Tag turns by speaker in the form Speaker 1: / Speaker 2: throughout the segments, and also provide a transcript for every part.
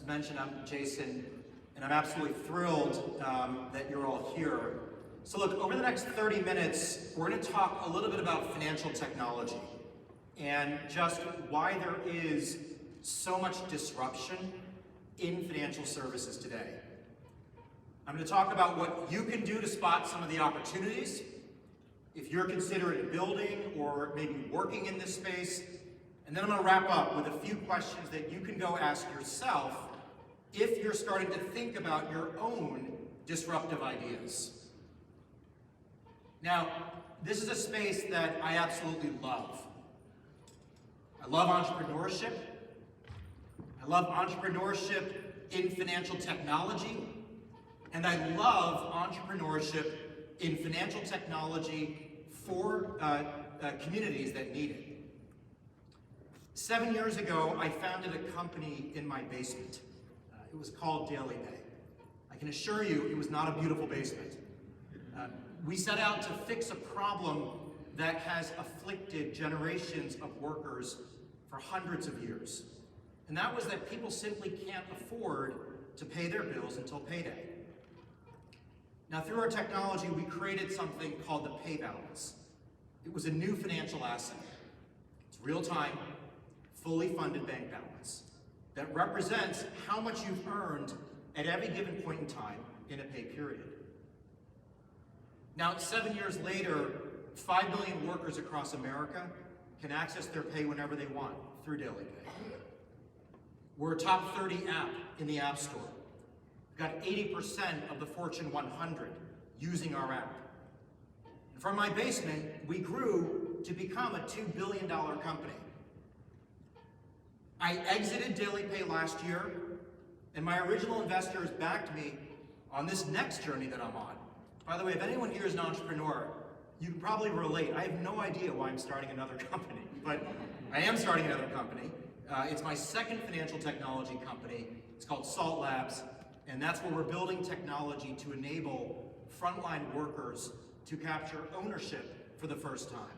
Speaker 1: mentioned, I'm Jason, and I'm absolutely thrilled that you're all here. So look, over the next 30 minutes, we're going to talk a little bit about financial technology and just why there is so much disruption in financial services today. I'm going to talk about what you can do to spot some of the opportunities if you're considering building or maybe working in this space. And then I'm going to wrap up with a few questions that you can go ask yourself if you're starting to think about your own disruptive ideas. Now, this is a space that I absolutely love. I love entrepreneurship. I love entrepreneurship in financial technology. And I love entrepreneurship in financial technology for communities that need it. 7 years ago, I founded a company in my basement. It was called DailyPay. I can assure you it was not a beautiful basement. We set out to fix a problem that has afflicted generations of workers for hundreds of years. And that was that people simply can't afford to pay their bills until payday. Now, through our technology, we created something called the pay balance. It was a new financial asset. It's real-time, fully funded bank balance that represents how much you've earned at every given point in time in a pay period. Now, 7 years later, 5 million workers across America can access their pay whenever they want through DailyPay. We're a top 30 app in the App Store. We've got 80% of the Fortune 100 using our app. And from my basement, we grew to become a $2 billion company. I exited DailyPay last year, and my original investors backed me on this next journey that I'm on. By the way, if anyone here is an entrepreneur, you can probably relate. I have no idea why I'm starting another company, but I am starting another company. It's my second financial technology company. It's called Salt Labs, and that's where we're building technology to enable frontline workers to capture ownership for the first time.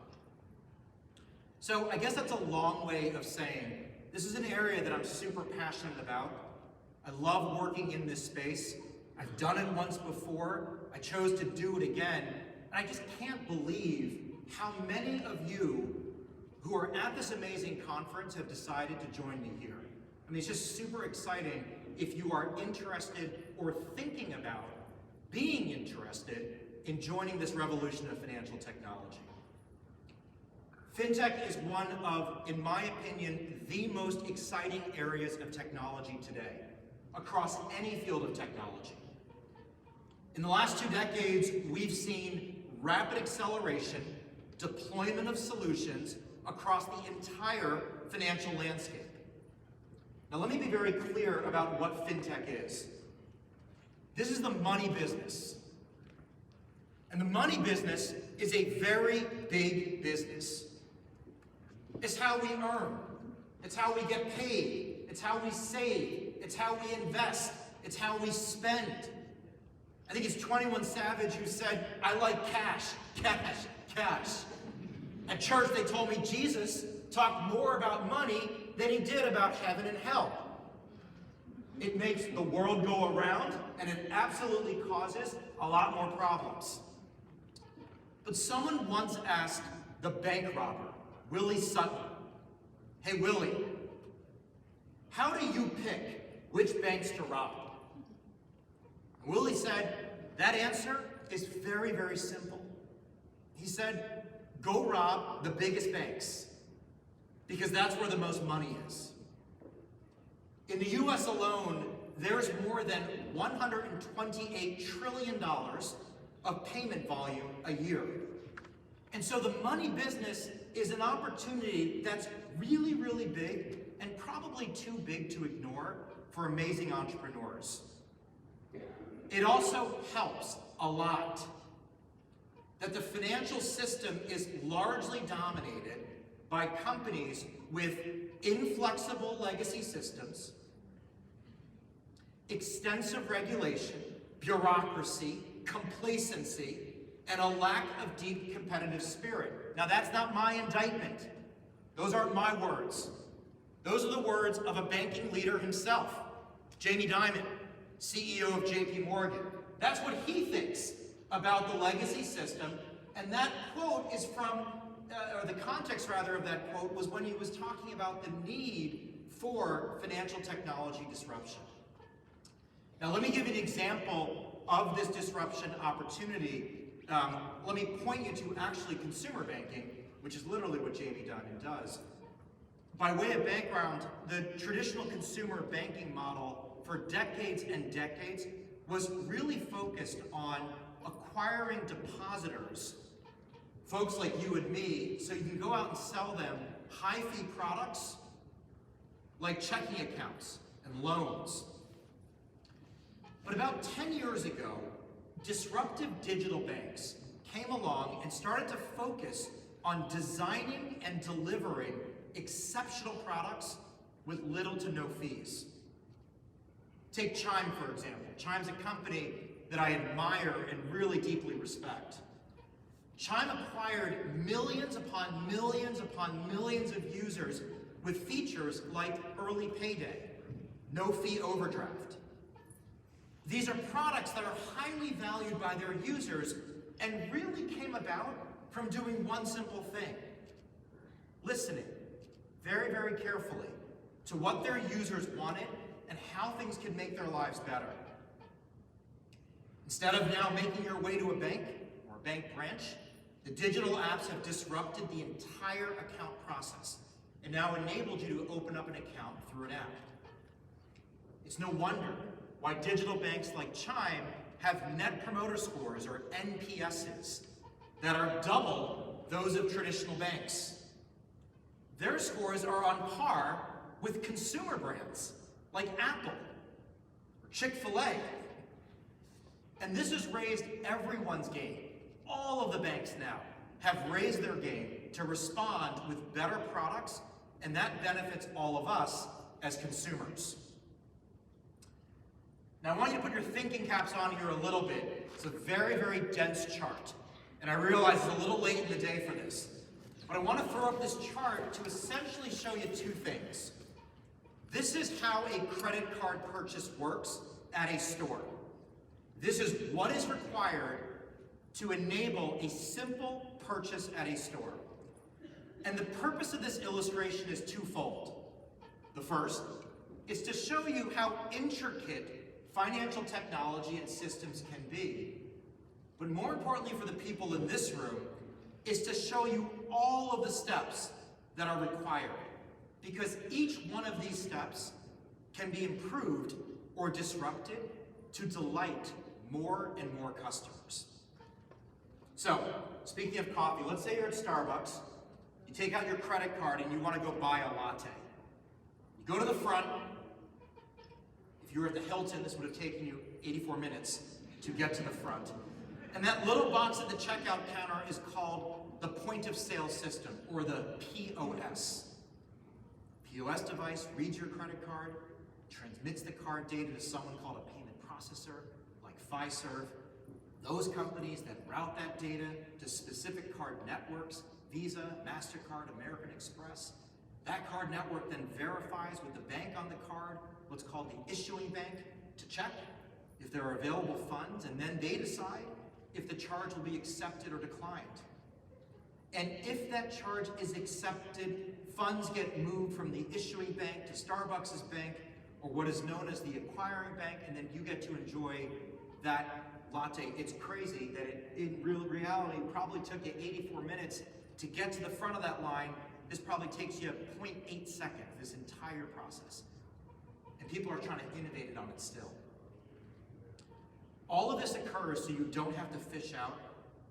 Speaker 1: So I guess that's a long way of saying this is an area that I'm super passionate about. I love working in this space. I've done it once before. I chose to do it again. And I just can't believe how many of you who are at this amazing conference have decided to join me here. I mean, it's just super exciting if you are interested or thinking about being interested in joining this revolution of financial technology. FinTech is one of, in my opinion, the most exciting areas of technology today, across any field of technology. In the last 2 decades, we've seen rapid acceleration, deployment of solutions across the entire financial landscape. Now, let me be very clear about what FinTech is. This is the money business. And the money business is a very big business. It's how we earn. It's how we get paid. It's how we save. It's how we invest. It's how we spend. I think it's 21 Savage who said, I like cash, cash, cash. At church, they told me Jesus talked more about money than he did about heaven and hell. It makes the world go around, and it absolutely causes a lot more problems. But someone once asked the bank robber, Willie Sutton, hey Willie, how do you pick which banks to rob? And Willie said, that answer is very, very simple. He said, go rob the biggest banks, because that's where the most money is. In the US alone, there's more than $128 trillion of payment volume a year. And so the money business is an opportunity that's really, really big and probably too big to ignore for amazing entrepreneurs. It also helps a lot that the financial system is largely dominated by companies with inflexible legacy systems, extensive regulation, bureaucracy, complacency, and a lack of deep competitive spirit. Now, that's not my indictment. Those aren't my words. Those are the words of a banking leader himself. Jamie Dimon, CEO of JP Morgan, that's what he thinks about the legacy system, and that quote is from, or the context rather of that quote was when he was talking about the need for financial technology disruption. Now let me give you an example of this disruption opportunity. Let me point you to actually consumer banking, which is literally what Jamie Dimon does. By way of background, the traditional consumer banking model for decades and decades was really focused on acquiring depositors, folks like you and me, so you can go out and sell them high-fee products like checking accounts and loans. But about 10 years ago, disruptive digital banks came along and started to focus on designing and delivering exceptional products with little to no fees. Take Chime, for example. Chime's a company that I admire and really deeply respect. Chime acquired millions upon millions upon millions of users with features like early payday, no fee overdraft. These are products that are highly valued by their users and really came about from doing one simple thing: listening very, very carefully to what their users wanted and how things could make their lives better. Instead of now making your way to a bank or a bank branch, the digital apps have disrupted the entire account process and now enabled you to open up an account through an app. It's no wonder why digital banks like Chime have Net Promoter Scores, or NPSs, that are double those of traditional banks. Their scores are on par with consumer brands like Apple or Chick-fil-A. And this has raised everyone's game. All of the banks now have raised their game to respond with better products, and that benefits all of us as consumers. Now I want you to put your thinking caps on here a little bit. It's a very, very dense chart, and I realize it's a little late in the day for this. But I want to throw up this chart to essentially show you two things. This is how a credit card purchase works at a store. This is what is required to enable a simple purchase at a store. And the purpose of this illustration is twofold. The first is to show you how intricate financial technology and systems can be. But more importantly for the people in this room, is to show you all of the steps that are required. Because each one of these steps can be improved or disrupted to delight more and more customers. So, speaking of coffee, let's say you're at Starbucks, you take out your credit card and you want to go buy a latte. You go to the front. If you were at the Hilton, this would have taken you 84 minutes to get to the front. And that little box at the checkout counter is called the point of sale system, or the POS. POS device reads your credit card, transmits the card data to someone called a payment processor, like Fiserv. Those companies that route that data to specific card networks, Visa, MasterCard, American Express. That card network then verifies with the bank on the card, what's called the issuing bank, to check if there are available funds, and then they decide if the charge will be accepted or declined. And if that charge is accepted, funds get moved from the issuing bank to Starbucks' bank, or what is known as the acquiring bank, and then you get to enjoy that latte. It's crazy that it, in real reality, probably took you 84 minutes to get to the front of that line. This probably takes you 0.8 seconds, this entire process. And people are trying to innovate it on it still. All of this occurs so you don't have to fish out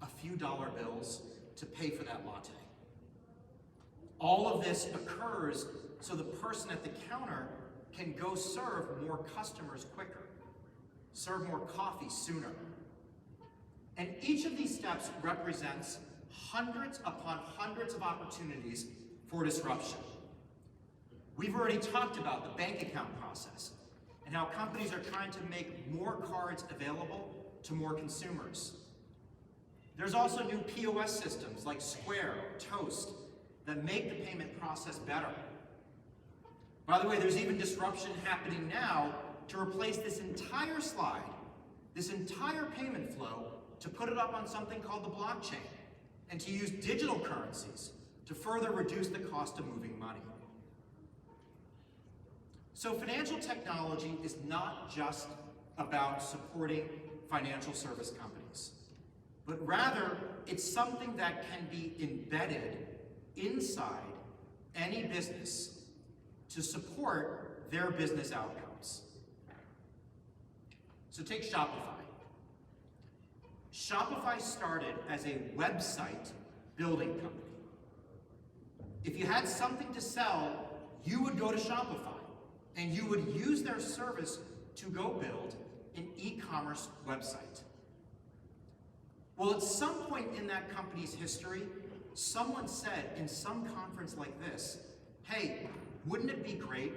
Speaker 1: a few dollar bills to pay for that latte. All of this occurs so the person at the counter can go serve more customers quicker, serve more coffee sooner. And each of these steps represents hundreds upon hundreds of opportunities for disruption. We've already talked about the bank account process and how companies are trying to make more cards available to more consumers. There's also new POS systems like Square, Toast, that make the payment process better. By the way, there's even disruption happening now to replace this entire slide, this entire payment flow, to put it up on something called the blockchain, and to use digital currencies to further reduce the cost of moving money. So financial technology is not just about supporting financial service companies, but rather it's something that can be embedded inside any business to support their business outcomes. So take Shopify. Shopify started as a website building company. If you had something to sell, you would go to Shopify and you would use their service to go build an e-commerce website. Well, at some point in that company's history, someone said in some conference like this, hey, wouldn't it be great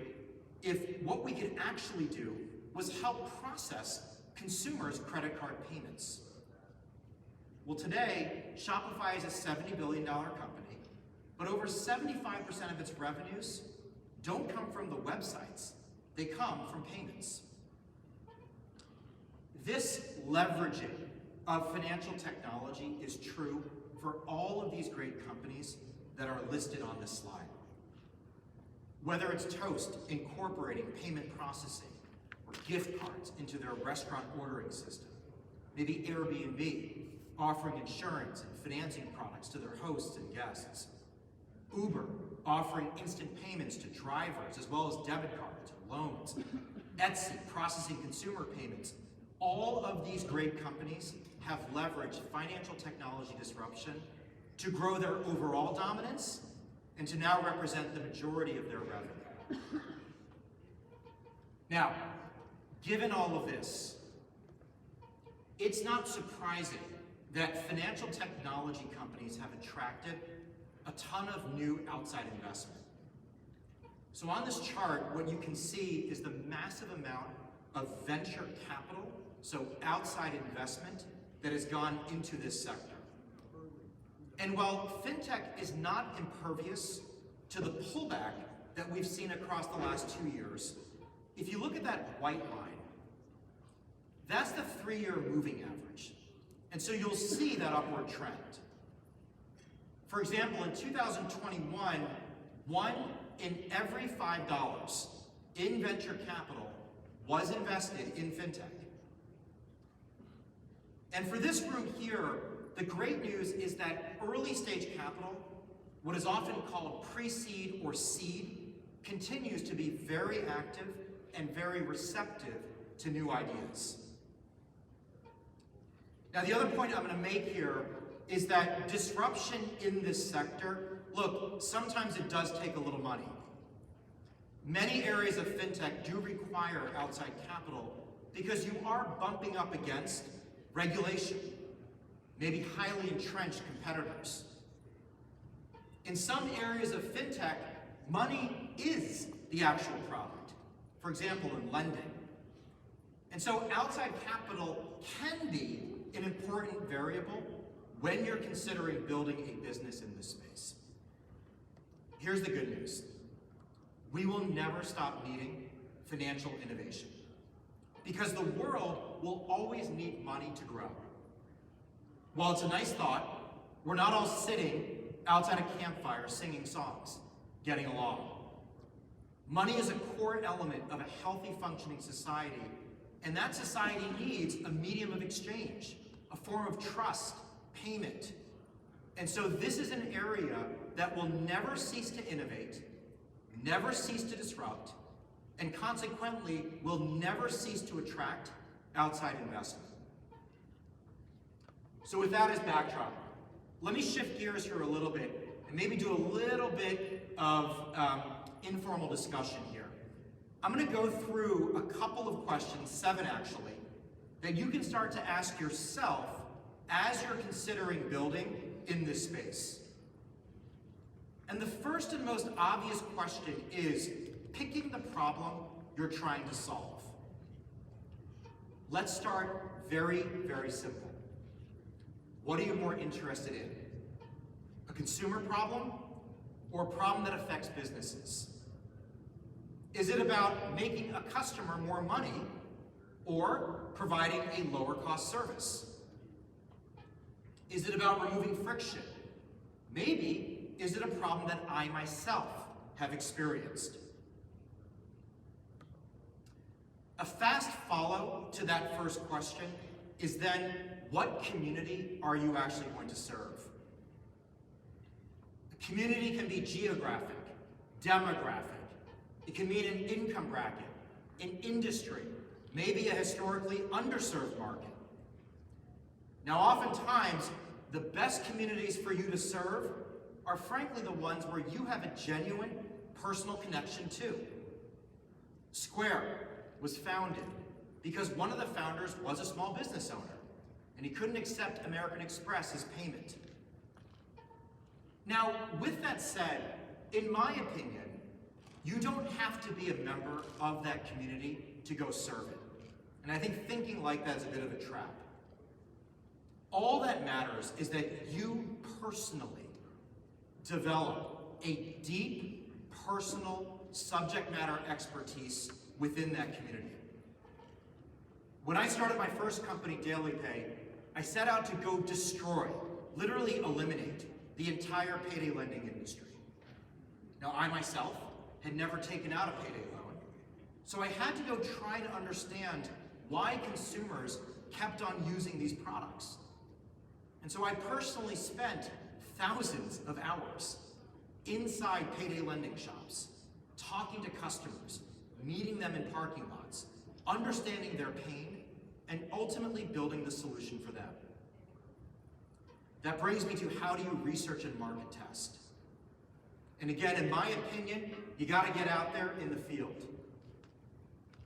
Speaker 1: if what we could actually do was help process consumers' credit card payments? Well, today, Shopify is a $70 billion company, but over 75% of its revenues don't come from the websites, they come from payments. This leveraging of financial technology is true for all of these great companies that are listed on this slide. Whether it's Toast incorporating payment processing or gift cards into their restaurant ordering system, maybe Airbnb offering insurance and financing products to their hosts and guests, Uber offering instant payments to drivers as well as debit cards or loans, Etsy processing consumer payments. All of these great companies have leveraged financial technology disruption to grow their overall dominance and to now represent the majority of their revenue. Now, given all of this, it's not surprising that financial technology companies have attracted a ton of new outside investment. So on this chart, what you can see is the massive amount of venture capital, so outside investment, that has gone into this sector. And while fintech is not impervious to the pullback that we've seen across the last 2 years, if you look at that white line, that's the 3-year moving average. And so you'll see that upward trend. For example, in 2021, 1 in every $5 in venture capital was invested in fintech. And for this group here, the great news is that early stage capital, what is often called pre-seed or seed, continues to be very active and very receptive to new ideas. Now, the other point I'm going to make here is that disruption in this sector, look, sometimes it does take a little money. Many areas of fintech do require outside capital because you are bumping up against regulation, maybe highly entrenched competitors. In some areas of fintech, money is the actual product. For example, in lending. And so outside capital can be an important variable when you're considering building a business in this space. Here's the good news. We will never stop needing financial innovation because the world will always need money to grow. While it's a nice thought, we're not all sitting outside a campfire singing songs, getting along. Money is a core element of a healthy functioning society, and that society needs a medium of exchange, a form of trust, payment. And so this is an area that will never cease to innovate, never cease to disrupt, and consequently will never cease to attract outside investment. So with that as backdrop, let me shift gears here a little bit and maybe do a little bit of informal discussion here. I'm going to go through a couple of questions, 7 actually, that you can start to ask yourself as you're considering building in this space. And the first and most obvious question is picking the problem you're trying to solve. Let's start very, very simple. What are you more interested in? A consumer problem or a problem that affects businesses? Is it about making a customer more money or providing a lower cost service? Is it about removing friction? Maybe, is it a problem that I myself have experienced? A fast follow to that first question is then, what community are you actually going to serve? A community can be geographic, demographic. It can mean an income bracket, an industry, maybe a historically underserved market. Now, oftentimes, the best communities for you to serve are frankly the ones where you have a genuine personal connection to. Square was founded because one of the founders was a small business owner, and he couldn't accept American Express as payment. Now, with that said, in my opinion, you don't have to be a member of that community to go serve it. And I think thinking like that is a bit of a trap. All that matters is that you personally develop a deep, personal subject matter expertise within that community. When I started my first company, DailyPay, I set out to go destroy, literally eliminate, the entire payday lending industry. Now, I myself had never taken out a payday loan, so I had to go try to understand why consumers kept on using these products. And so I personally spent thousands of hours inside payday lending shops, talking to customers, meeting them in parking lots, understanding their pain, and ultimately building the solution for them. That brings me to, how do you research and market test? And again, in my opinion, you gotta get out there in the field.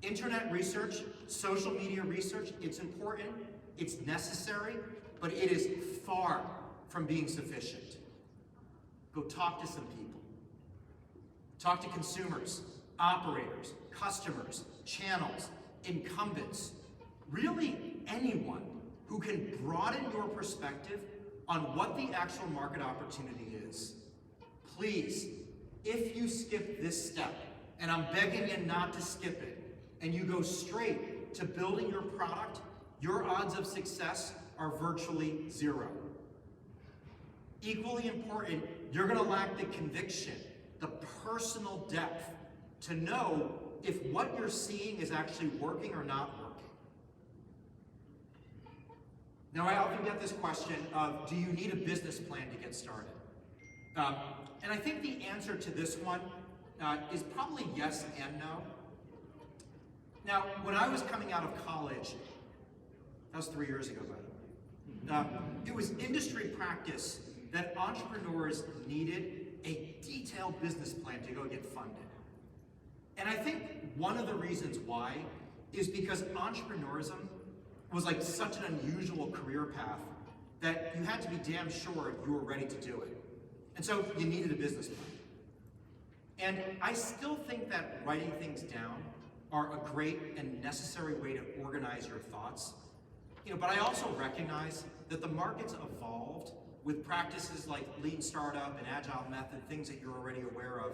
Speaker 1: Internet research, social media research, it's important, it's necessary, but it is far from being sufficient. Go talk to some people. Talk to consumers, operators, customers, channels, incumbents, really anyone who can broaden your perspective on what the actual market opportunity is. Please, if you skip this step, and I'm begging you not to skip it, and you go straight to building your product, your odds of success are virtually zero. Equally important, you're gonna lack the conviction, the personal depth to know if what you're seeing is actually working or not working. Now, I often get this question of, do you need a business plan to get started? And I think the answer to this one is probably yes and no. Now, when I was coming out of college, that was 3 years ago, by the way, it was industry practice that entrepreneurs needed a detailed business plan to go get funded. And I think one of the reasons why is because entrepreneurism was like such an unusual career path that you had to be damn sure you were ready to do it. And so you needed a business plan. And I still think that writing things down are a great and necessary way to organize your thoughts. But I also recognize that the market's evolved with practices like lean startup and agile method, things that you're already aware of.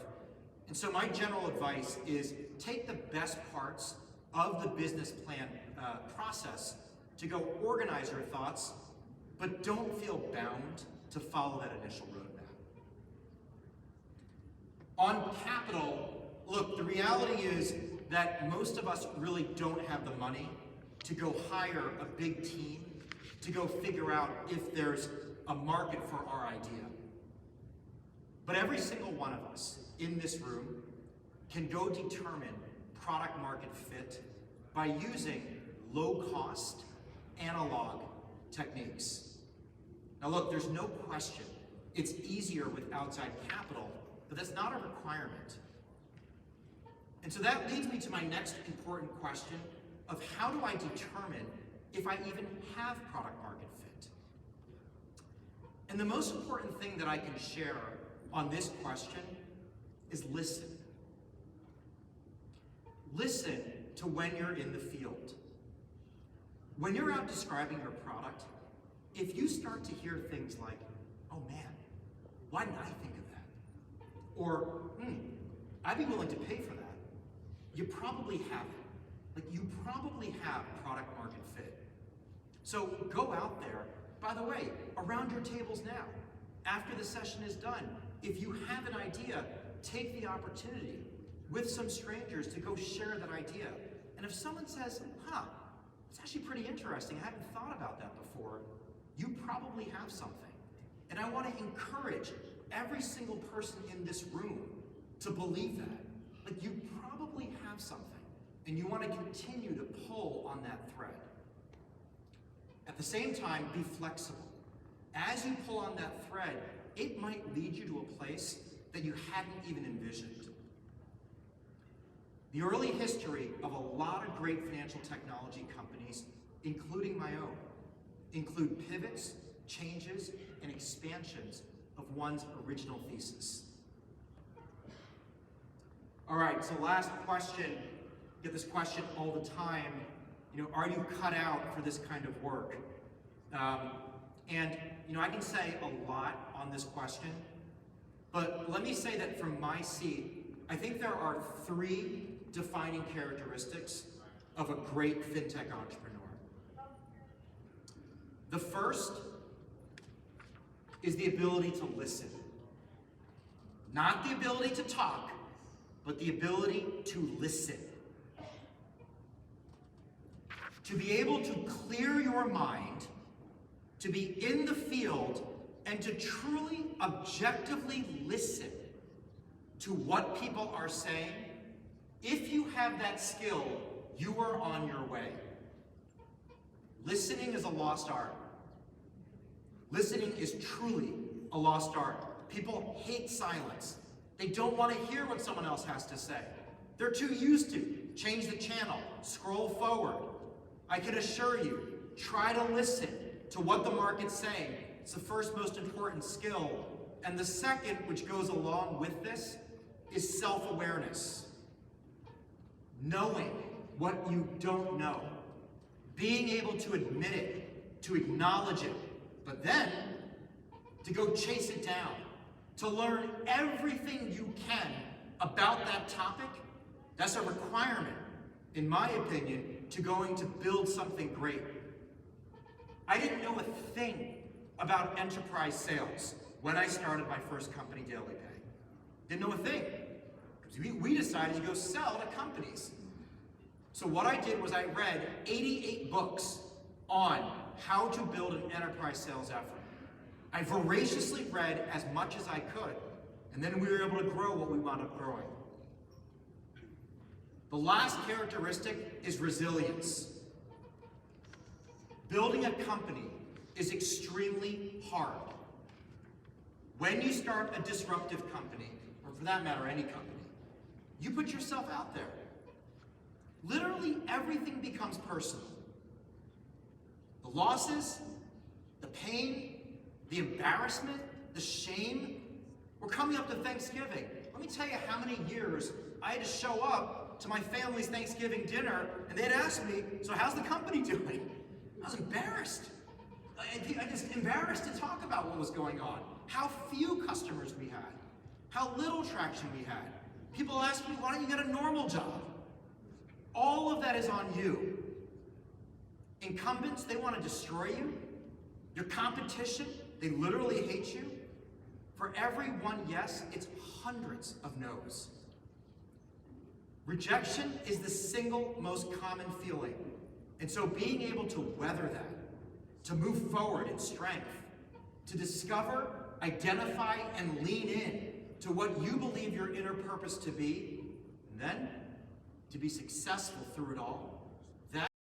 Speaker 1: And so my general advice is take the best parts of the business plan process to go organize your thoughts, but don't feel bound to follow that initial roadmap. On capital, look, the reality is that most of us really don't have the money to go hire a big team to go figure out if there's a market for our idea. But every single one of us in this room can go determine product market fit by using low-cost analog techniques. Now look, there's no question it's easier with outside capital, but that's not a requirement. And so that leads me to my next important question of, how do I determine if I even have product market fit? And the most important thing that I can share on this question is listen. Listen to when you're in the field. When you're out describing your product, if you start to hear things like, oh man, why didn't I think of that? Or, I'd be willing to pay for that. you probably have it. Like, you probably have product market fit. So go out there. By the way, around your tables now, after the session is done, if you have an idea, take the opportunity with some strangers to go share that idea. And if someone says, it's actually pretty interesting, I hadn't thought about that before, you probably have something. And I want to encourage every single person in this room to believe that. Like, you probably have something, and you want to continue to pull on that thread. At the same time, be flexible. As you pull on that thread, it might lead you to a place that you hadn't even envisioned. The early history of a lot of great financial technology companies, including my own, include pivots, changes, and expansions of one's original thesis. All right, so last question. Get this question all the time. Are you cut out for this kind of work? I can say a lot on this question, but let me say that from my seat, I think there are 3 defining characteristics of a great fintech entrepreneur. The first is the ability to listen. Not the ability to talk, but the ability to listen. To be able to clear your mind, to be in the field, and to truly, objectively listen to what people are saying. If you have that skill, you are on your way. Listening is a lost art. Listening is truly a lost art. People hate silence. They don't want to hear what someone else has to say. They're too used to change the channel, scroll forward. I can assure you, try to listen to what the market's saying. It's the first most important skill. And the second, which goes along with this, is self-awareness. Knowing what you don't know. Being able to admit it, to acknowledge it, but then to go chase it down, to learn everything you can about that topic. That's a requirement, in my opinion, to going to build something great. I didn't know a thing about enterprise sales when I started my first company, DailyPay. Didn't know a thing. We decided to go sell to companies. So what I did was I read 88 books on how to build an enterprise sales effort. I voraciously read as much as I could, and then we were able to grow what we wound up growing. The last characteristic is resilience. Building a company is extremely hard. When you start a disruptive company, or for that matter, any company, you put yourself out there. Literally everything becomes personal. The losses, the pain, the embarrassment, the shame. We're coming up to Thanksgiving. Let me tell you how many years I had to show up to my family's Thanksgiving dinner, and they'd ask me, so how's the company doing? I was embarrassed. I just embarrassed to talk about what was going on. How few customers we had. How little traction we had. People ask me, why don't you get a normal job? All of that is on you. Incumbents, they want to destroy you. Your competition, they literally hate you. For every one yes, it's hundreds of no's. Rejection is the single most common feeling. And so being able to weather that, to move forward in strength, to discover, identify, and lean in to what you believe your inner purpose to be, and then to be successful through it all,